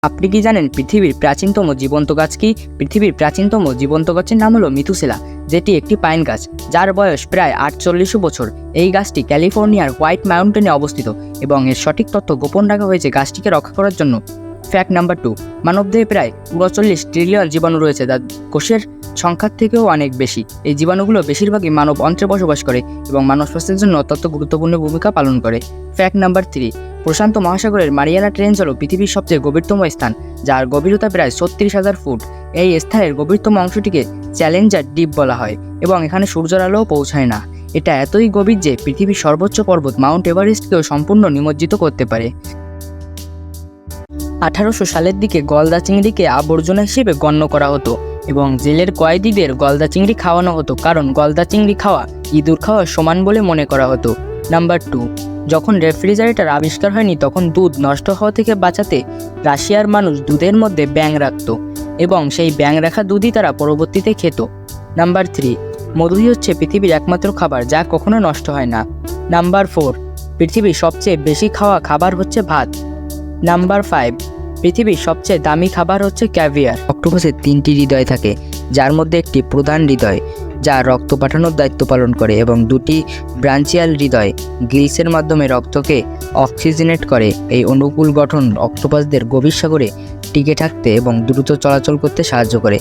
আপনি কি জানেন পৃথিবীর প্রাচীনতম জীবন্ত গাছ কি? পৃথিবীর প্রাচীনতম জীবন্ত গাছের নাম হলো মিথুসেলা, যেটি একটি পাইন গাছ যার বয়স প্রায় 48 বছর। এই গাছটি ক্যালিফোর্নিয়ার হোয়াইট মাউন্টেনে অবস্থিত এবং এর সঠিক তথ্য গোপন রাখা হয়েছে গাছটিকে রক্ষা করার জন্য। ফ্যাক্ট নাম্বার 2, মানবদেহে প্রায় 39 ট্রিলিয়ন জীবাণু রয়েছে, যা কোষের সংখ্যার থেকেও অনেক বেশি। এই জীবাণুগুলো বেশিরভাগই মানব অন্ত্রে বসবাস করে এবং মানব স্বাস্থ্যের জন্য অত্যন্ত গুরুত্বপূর্ণ ভূমিকা পালন করে। ফ্যাক্ট নাম্বার 3, প্রশান্ত মহাসাগরের মারিয়ানা ট্রেঞ্চ হল পৃথিবীর সবচেয়ে গভীরতম স্থান, যার গভীরতা প্রায় 36,000 ফুট। এই স্থানের গভীরতম অংশটিকে চ্যালেঞ্জার ডিপ বলা হয় এবং এখানে সূর্যের আলোও পৌঁছায় না। এটা এতই গভীর যে পৃথিবীর সর্বোচ্চ পর্বত মাউন্ট এভারেস্টকেও সম্পূর্ণ নিমজ্জিত করতে পারে। 1800 সালের দিকে গলদা চিংড়িকে আবর্জনা হিসেবে গণ্য করা হতো এবং জেলের কয়েদিদের গলদা চিংড়ি খাওয়ানো হতো, কারণ গলদা চিংড়ি খাওয়া ইঁদুর খাওয়া সমান বলে মনে করা হতো। নাম্বার 2, যখন রেফ্রিজারেটর আবিষ্কার হয়নি তখন দুধ নষ্ট হওয়া থেকে বাঁচাতে রাশিয়ার মানুষ দুধের মধ্যে ব্যাঙ রাখত এবং সেই ব্যাঙ রাখা দুধই তারা পরবর্তীতে খেত। নাম্বার 3, মধুই হচ্ছে পৃথিবীর একমাত্র খাবার যা কখনো নষ্ট হয় না। নাম্বার 4, পৃথিবীর সবচেয়ে বেশি খাওয়া খাবার হচ্ছে ভাত। নাম্বার 5, পৃথিবীর সবচেয়ে দামি খাবার হচ্ছে ক্যাভিয়ার। অক্টোপাসের 3টি হৃদয় থাকে, যার মধ্যে একটি প্রধান হৃদয় যা রক্ত পাঠানোর দায়িত্ব পালন করে এবং 2টি ব্রাঞ্চিয়াল হৃদয় গ্লিসের মাধ্যমে রক্তকে অক্সিজেনেট করে। এই অনুকূল গঠন অক্টোপাসদের গভীর সাগরে টিকে থাকতে এবং দ্রুত চলাচল করতে সাহায্য করে।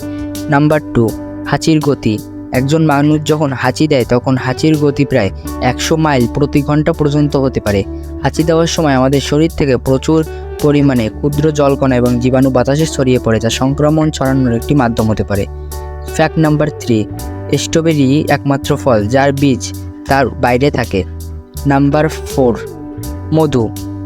নাম্বার 2, হাঁচির গতি। একজন মানুষ যখন হাঁচি দেয় তখন হাঁচির গতি প্রায় 100 মাইল প্রতি ঘন্টা পর্যন্ত হতে পারে। হাঁচি দেওয়ার সময় আমাদের শরীর থেকে প্রচুর পরিমাণে ক্ষুদ্র জলকণা এবং জীবাণু বাতাসে ছড়িয়ে পড়ে, যা সংক্রমণ ছড়ানোর একটি মাধ্যম হতে পারে। ফ্যাক্ট নাম্বার 3, স্ট্রবেরি একমাত্র ফল যার বীজ তার বাইরে থাকে। নাম্বার 4,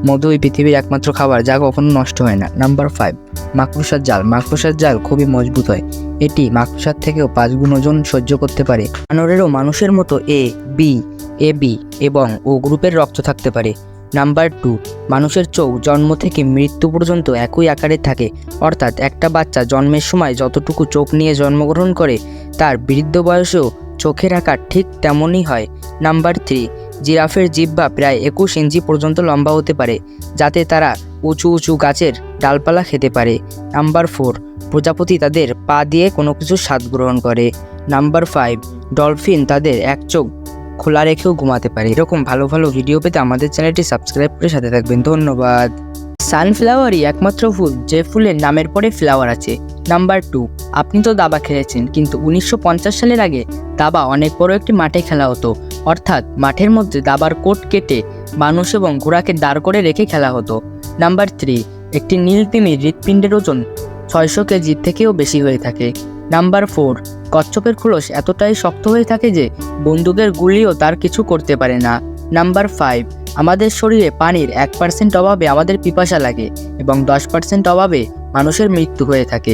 মধু এই পৃথিবীর একমাত্র খাবার যা কখনো নষ্ট হয় না। নাম্বার 5, মাকড়সার জাল। মাকড়সার জাল খুবই মজবুত হয়, এটি মাকড়সার থেকেও 5 গুণ ওজন সহ্য করতে পারে। বানরেরও মানুষের মতো AB এবং O গ্রুপের রক্ত থাকতে পারে। নাম্বার 2, মানুষের চোখ জন্ম থেকে মৃত্যু পর্যন্ত একই আকারে থাকে, অর্থাৎ একটা বাচ্চা জন্মের সময় যতটুকু চোখ নিয়ে জন্মগ্রহণ করে তার বৃদ্ধ বয়সেও চোখের আকার ঠিক তেমনই হয়। নাম্বার 3, জিরাফের জিহ্বা প্রায় 21 ইঞ্চি পর্যন্ত লম্বা হতে পারে, যাতে তারা উঁচু উঁচু গাছের ডালপালা খেতে পারে। নাম্বার 4, প্রজাপতি তাদের পা দিয়ে কোনো কিছু স্বাদ গ্রহণ করে। নাম্বার 5, ডলফিন তাদের এক চোখ খোলা রেখেও ঘুমাতে পারে। এরকম ভালো ভালো ভিডিও পেতে আমাদের চ্যানেলটি সাবস্ক্রাইব করে সাথে থাকবেন। ধন্যবাদ। সানফ্লাওয়ারই একমাত্র ফুল যে ফুলের নামের পরে ফ্লাওয়ার আছে। নাম্বার 2, আপনি তো দাবা খেলেছেন, কিন্তু 1950 সালের আগে দাবা অনেক বড় একটি মাঠে খেলা হতো, অর্থাৎ মাঠের মধ্যে দাবার কোট কেটে মানুষ এবং ঘোড়াকে দাঁড় করে রেখে খেলা হতো। নাম্বার 3, একটি নীল তিমির হৃৎপিণ্ডের ওজন 600 কেজির থেকেও বেশি হয়ে থাকে। নাম্বার 4, কচ্ছপের খোলস এতটাই শক্ত হয়ে থাকে যে বন্দুকের গুলিও তার কিছু করতে পারে না। নাম্বার 5, আমাদের শরীরে পানির 1% অভাবে আমাদের পিপাসা লাগে এবং 10% অভাবে মানুষের মৃত্যু হয়ে থাকে।